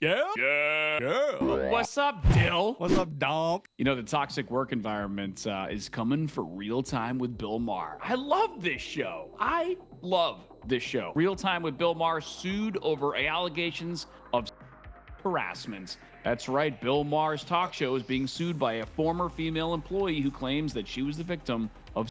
Yeah? Yeah. What's up, Dill? What's up, Domp? You know, the toxic work environment is coming for Real Time with Bill Maher. I love this show. Real Time with Bill Maher sued over allegations of harassment. That's right, Bill Maher's talk show is being sued by a former female employee who claims that she was the victim of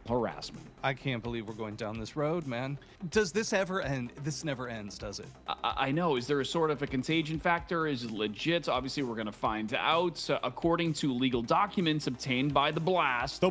harassment. I can't believe we're going down this road, man. Does this ever end? This never ends, does it? I know. Is there a sort of a contagion factor? Is it legit? Obviously, we're going to find out. According to legal documents obtained by The Blast,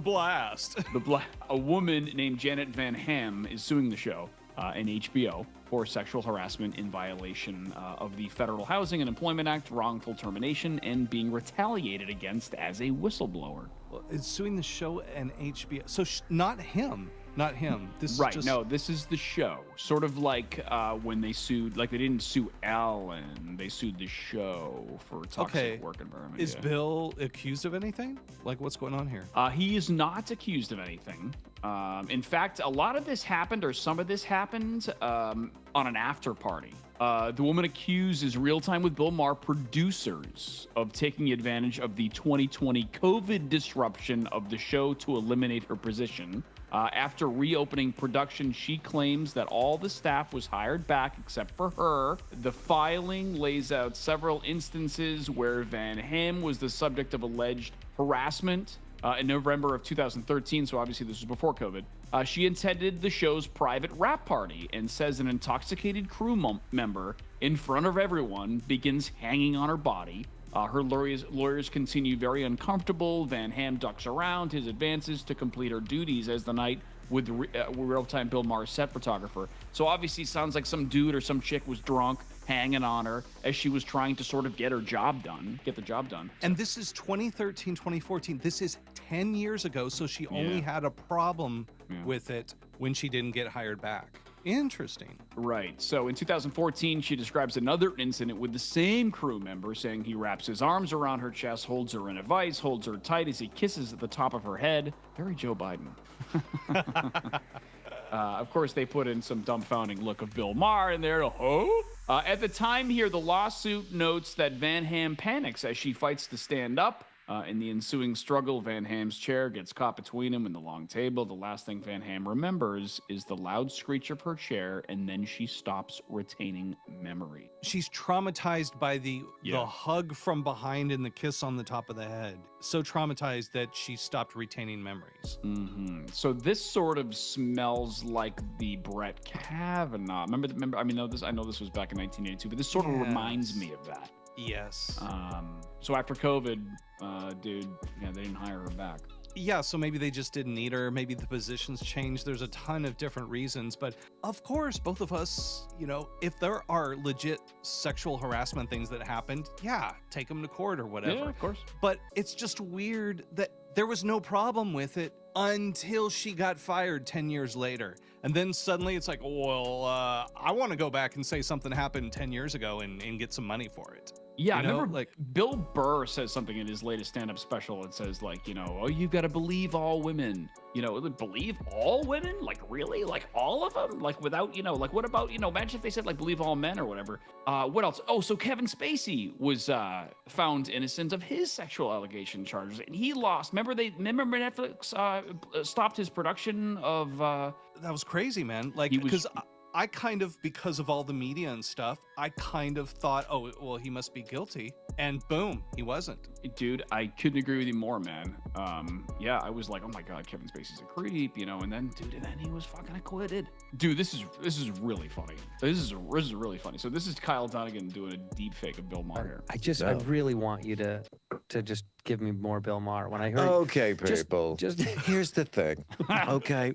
a woman named Janet Van Ham is suing the show and HBO for sexual harassment in violation of the Federal Housing and Employment Act, wrongful termination, and being retaliated against as a whistleblower. Well, it's suing the show and HBO. So not him. Not him. This Right. is just... No, this is the show. Sort of like when they sued, like they didn't sue Ellen, they sued the show for toxic work environment. Is Bill accused of anything? Like, what's going on here? He is not accused of anything. In fact, a lot of this happened, or some of this happened, on an after party. The woman accused is Real Time with Bill Maher producers of taking advantage of the 2020 COVID disruption of the show to eliminate her position. After reopening production, she claims that all the staff was hired back except for her. The filing lays out several instances where Van Ham was the subject of alleged harassment. In November of 2013, so obviously this was before COVID, she attended the show's private rap party and says an intoxicated crew member in front of everyone begins hanging on her body. Her lawyers continue very uncomfortable. Van Ham ducks around his advances to complete her duties as the night with real-time Bill Maher set photographer. So obviously sounds like some dude or some chick was drunk, hanging on her as she was trying to sort of get the job done. And this is 2013, 2014. This is 10 years ago, so she only had a problem with it when she didn't get hired back. Interesting. Right. So in 2014, she describes another incident with the same crew member, saying he wraps his arms around her chest, holds her in a vice, holds her tight as he kisses at the top of her head. Very Joe Biden. Of course, they put in some dumbfounding look of Bill Maher in there. At the time here, the lawsuit notes that Van Ham panics as she fights to stand up. In the ensuing struggle, Van Ham's chair gets caught between him and the long table. The last thing Van Ham remembers is the loud screech of her chair, and then she stops retaining memory. She's traumatized by the hug from behind and the kiss on the top of the head. So traumatized that she stopped retaining memories. Mm-hmm. So this sort of smells like the Brett Kavanaugh. Remember? I know this was back in 1982, but this sort of reminds me of that. Yes. So after COVID, they didn't hire her back. Yeah, so maybe they just didn't need her. Maybe the positions changed. There's a ton of different reasons. But of course, both of us, if there are legit sexual harassment things that happened, take them to court or whatever. Yeah, of course. But it's just weird that there was no problem with it until she got fired 10 years later. And then suddenly it's like, I want to go back and say something happened 10 years ago and get some money for it. Yeah, I remember Bill Burr says something in his latest stand-up special. It says you've got to believe all women. Believe all women? Like, really? Like, all of them? Like, without, what about, imagine if they said, believe all men or whatever. What else? Oh, so Kevin Spacey was found innocent of his sexual allegation charges, and he lost. Remember Netflix stopped his production of... That was crazy, man. Because of all the media and stuff, I kind of thought, he must be guilty. And boom, he wasn't. Dude, I couldn't agree with you more, man. I was like, oh my God, Kevin Spacey's a creep, and then he was fucking acquitted. Dude, this is really funny. This is really funny. So this is Kyle Donegan doing a deep fake of Bill Maher. I really want you to just give me more Bill Maher. When I heard, okay, people, just here's the thing. Okay,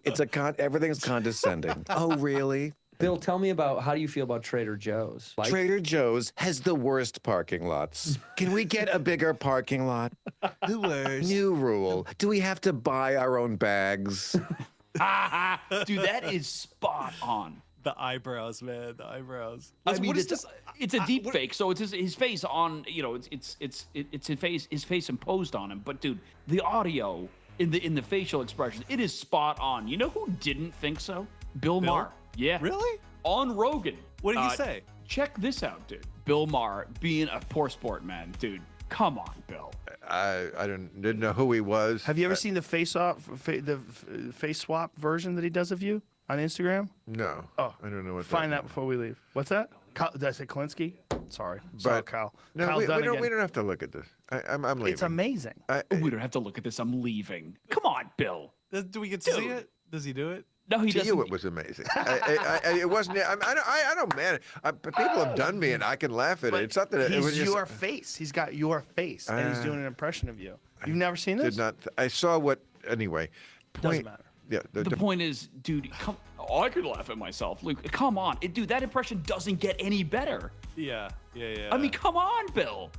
everything's condescending. Oh, really? Bill, tell me how do you feel about Trader Joe's? Trader Joe's has the worst parking lots. Can we get a bigger parking lot? The worst. New rule. Do we have to buy our own bags? Dude, that is spot on. The eyebrows, man. The eyebrows. It's a deep fake, so it's his face on. It's his face imposed on him. But dude, the audio in the facial expressions, it is spot on. You know who didn't think so? Bill Maher. Yeah. Really? On Rogan. What did he say? Check this out, dude. Bill Maher being a poor sport, man. Dude, come on, Bill. I didn't know who he was. Have you ever seen the face swap version that he does of you on Instagram? No. Oh, I don't know what. Find that before we leave. What's that? Did I say Klinsky? Sorry, But Kyle. No, Kyle we Dunnigan. don't have to look at this. I'm leaving. It's amazing. We don't have to look at this. I'm leaving. Come on, Bill. Do we get to see Dude. it? Does he do it? No, he To doesn't. you, it was amazing. It wasn't. I don't man. But people have done me, and I can laugh at it. It's something. It was He's just, your face. He's got your face, and he's doing an impression of you. You've never seen this? did not. I saw what anyway. Doesn't matter. Yeah. The point is, dude, I could laugh at myself. Luke, come on. Dude, that impression doesn't get any better. Yeah. I mean, come on, Bill.